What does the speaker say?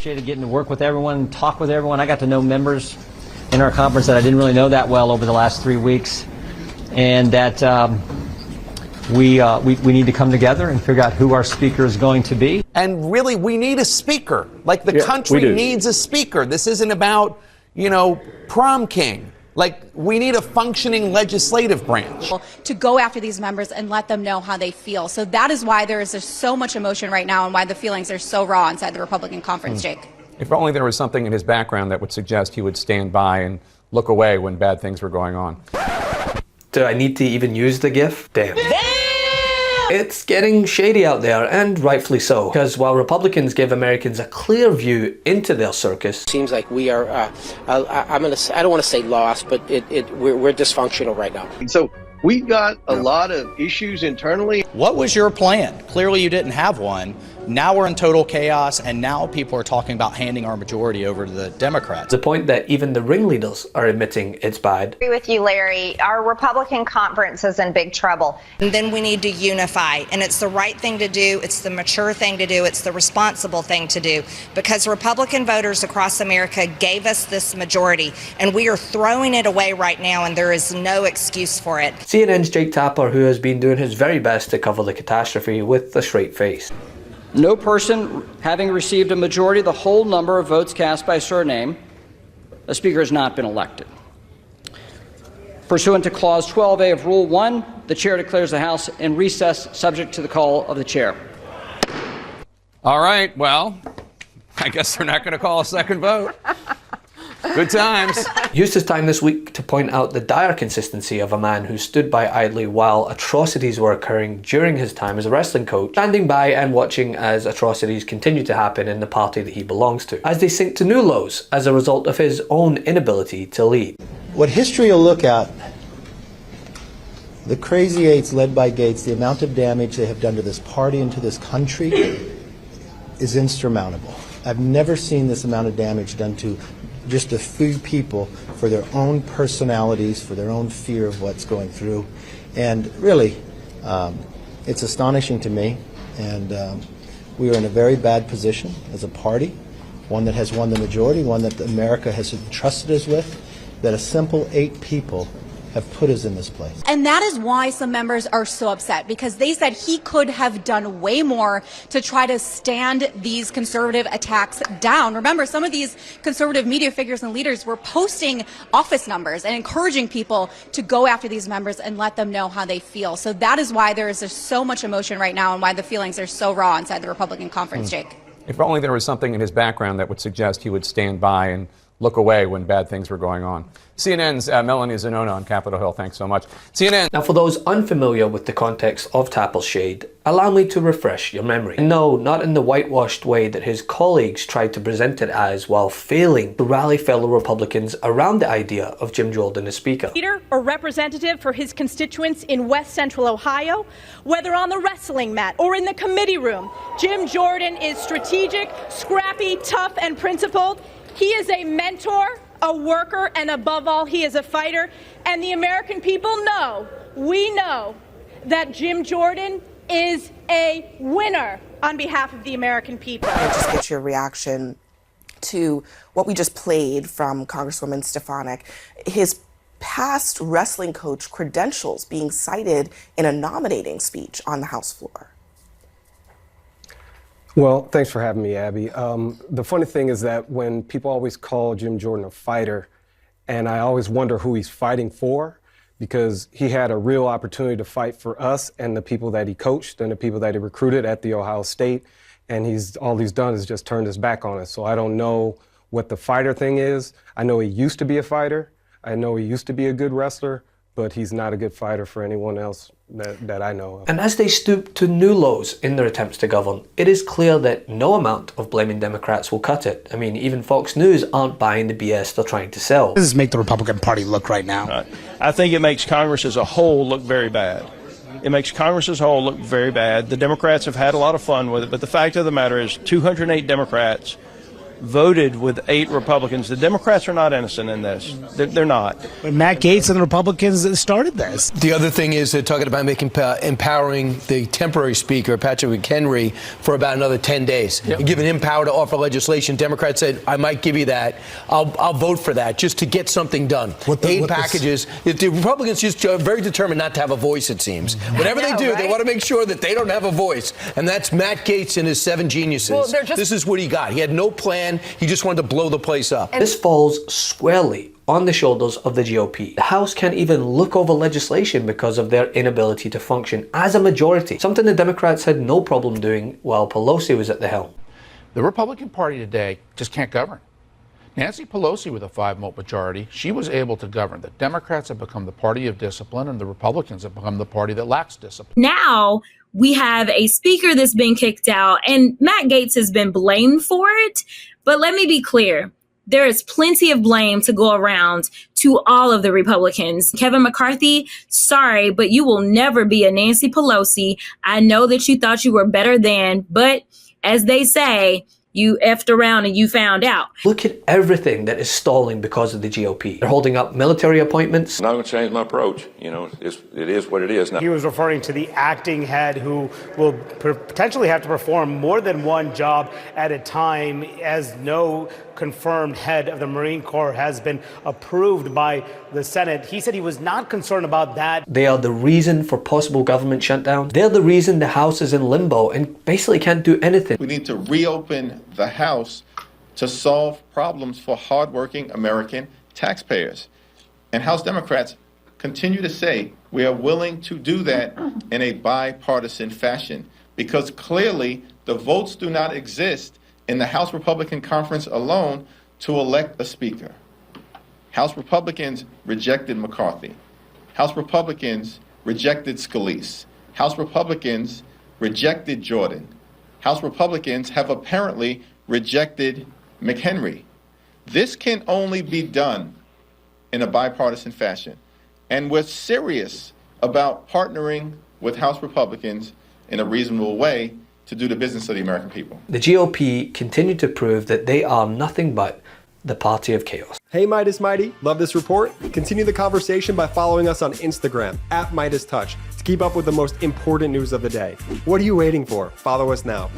Appreciated getting to work with everyone, talk with everyone. I got to know members in our conference that I didn't really know that well over the last 3 weeks, and that we need to come together and figure out who our speaker is going to be. And really, we need a speaker. Like, the country needs a speaker. This isn't about, you know, prom king. Like, we need a functioning legislative branch. To go after these members and let them know how they feel. So that is why there is so much emotion right now and why the feelings are so raw inside the Republican conference, Jake. If only there was something in his background that would suggest he would stand by and look away when bad things were going on. Do I need to even use the GIF? Damn. It's getting shady out there, and rightfully so, because while Republicans give Americans a clear view into their circus, seems like we are, I don't want to say lost, but we're dysfunctional right now. And so we've got a lot of issues internally. What was your plan? Clearly you didn't have one. Now we're in total chaos, and now people are talking about handing our majority over to the Democrats. the point that even the ringleaders are admitting it's bad. I agree with you, Larry. Our Republican conference is in big trouble. And then we need to unify, and it's the right thing to do, it's the mature thing to do, it's the responsible thing to do, because Republican voters across America gave us this majority, and we are throwing it away right now, and there is no excuse for it. CNN's Jake Tapper, who has been doing his very best to cover the catastrophe with a straight face. No person having received a majority of the whole number of votes cast by surname, a speaker has not been elected. Pursuant to Clause 12A of Rule 1, the chair declares the House in recess subject to the call of the chair. All right, well, I guess they're not going to call a second vote. Good times. Used his time this week to point out the dire consistency of a man who stood by idly while atrocities were occurring during his time as a wrestling coach, standing by and watching as atrocities continue to happen in the party that he belongs to, as they sink to new lows as a result of his own inability to lead. What history will look at, the crazy eights led by Gates, the amount of damage they have done to this party and to this country is insurmountable. I've never seen this amount of damage done to just a few people for their own personalities, for their own fear of what's going through. And really, it's astonishing to me. And we are in a very bad position as a party, one that has won the majority, one that America has entrusted us with, that a simple 8 people have put us in this place. And that is why some members are so upset, because they said he could have done way more to try to stand these conservative attacks down. Remember, some of these conservative media figures and leaders were posting office numbers and encouraging people to go after these members and let them know how they feel. So that is why there is so much emotion right now and why the feelings are so raw inside the Republican conference, Jake. If only there was something in his background that would suggest he would stand by and look away when bad things were going on. CNN's Melanie Zanona on Capitol Hill. Thanks so much. CNN. Now, for those unfamiliar with the context of Tapper's shade, allow me to refresh your memory. And no, not in the whitewashed way that his colleagues tried to present it as while failing to rally fellow Republicans around the idea of Jim Jordan as Speaker. Leader or representative for his constituents in West Central Ohio, whether on the wrestling mat or in the committee room, Jim Jordan is strategic, scrappy, tough, and principled. He is a mentor, a worker, and above all, he is a fighter. And the American people know, we know, that Jim Jordan is a winner on behalf of the American people. I just get your reaction to what we just played from Congresswoman Stefanik. His past wrestling coach credentials being cited in a nominating speech on the House floor. Well, thanks for having me, Abby. The funny thing is that when people always call Jim Jordan a fighter, and I always wonder who he's fighting for, because he had a real opportunity to fight for us and the people that he coached and the people that he recruited at the Ohio State, and all he's done is just turned his back on us. So I don't know what the fighter thing is. I know he used to be a fighter. I know he used to be a good wrestler, but he's not a good fighter for anyone else that I know of. And as they stoop to new lows in their attempts to govern, it is clear that no amount of blaming Democrats will cut it. I mean, even Fox News aren't buying the BS they're trying to sell. This is make the Republican Party look right now. I think it makes Congress as a whole look very bad. It makes Congress as a whole look very bad. The Democrats have had a lot of fun with it, but the fact of the matter is 208 Democrats voted with 8 Republicans. The Democrats are not innocent in this. They're not. But Matt Gaetz and the Republicans started this. The other thing is they're talking about empowering the temporary speaker, Patrick McHenry, for about another 10 days. Yep. And giving him power to offer legislation. Democrats said, I might give you that. I'll vote for that just to get something done. 8 packages. The Republicans just are very determined not to have a voice, it seems. Whatever they do, they want to make sure that they don't have a voice. And that's Matt Gaetz and his 7 geniuses. Well, this is what he got. He had no plan. He just wanted to blow the place up. This falls squarely on the shoulders of the GOP. The House can't even look over legislation because of their inability to function as a majority, something the Democrats had no problem doing while Pelosi was at the helm. The Republican Party today just can't govern. Nancy Pelosi, with a 5-vote majority, she was able to govern. The Democrats have become the party of discipline, and the Republicans have become the party that lacks discipline. Now we have a speaker that's been kicked out, and Matt Gaetz has been blamed for it. But let me be clear. There is plenty of blame to go around to all of the Republicans. Kevin McCarthy, sorry, but you will never be a Nancy Pelosi. I know that you thought you were better than, but as they say, you effed around and you found out. Look at everything that is stalling because of the GOP. They're holding up military appointments. I'm not going to change my approach. You know, it is what it is now. He was referring to the acting head who will potentially have to perform more than one job at a time, as no confirmed head of the Marine Corps has been approved by the Senate. He said he was not concerned about that. They are the reason for possible government shutdown. They're the reason the House is in limbo and basically can't do anything. We need to reopen the House to solve problems for hardworking American taxpayers. And House Democrats continue to say we are willing to do that in a bipartisan fashion, because clearly the votes do not exist in the House Republican Conference alone to elect a speaker. House Republicans rejected McCarthy. House Republicans rejected Scalise. House Republicans rejected Jordan. House Republicans have apparently rejected McHenry. This can only be done in a bipartisan fashion. And we're serious about partnering with House Republicans in a reasonable way to do the business of the American people. The GOP continue to prove that they are nothing but the party of chaos. Hey Meidas Mighty, love this report? Continue the conversation by following us on Instagram @MeidasTouch to keep up with the most important news of the day. What are you waiting for? Follow us now.